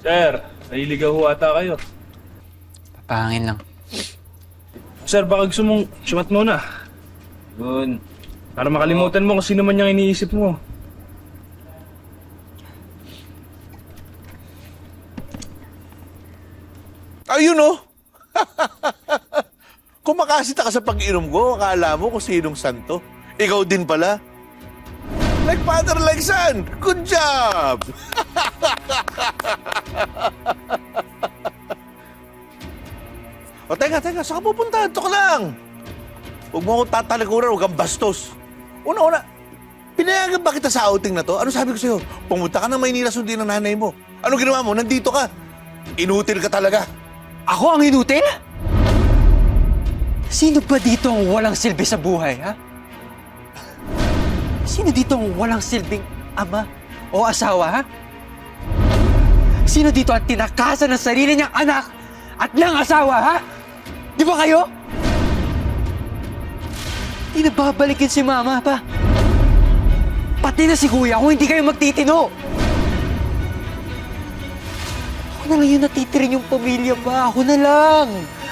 Sir, naliligaw ho ata kayo. Papahangin lang. Sir, baka gusto mong sumat muna. Yun. Para makalimutan mo kung sino man yung iniisip mo. Ayun oh! Kumakasita ka sa pag-inom ko, akala mo kung sinong santo. Ikaw din pala. Like father, like son. Good job! O teka, saan ka pupunta? Ito ka lang. Huwag mo akong tatalikuran, huwag kang bastos. Una, pinayagan ba kita sa outing na to? Ano sabi ko sa'yo? Pumunta ka ng Maynila, sundin ng nanay mo. Ano ginawa mo? Nandito ka. Inutil ka talaga. Ako ang inutil? Sino ba dito ang walang silbi sa buhay, ha? Sino dito ang walang silbing ama o asawa, ha? Sino dito ang tinakasan ng sarili niyang anak at ng asawa, ha? Di ba kayo? Di na babalikin si mama pa. Pati na si kuya kung hindi kayo magtitino. Ako na lang yung natitirin yung pamilya ba? Ako na lang.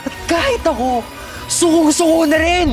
At kahit ako, sukong-suko na rin!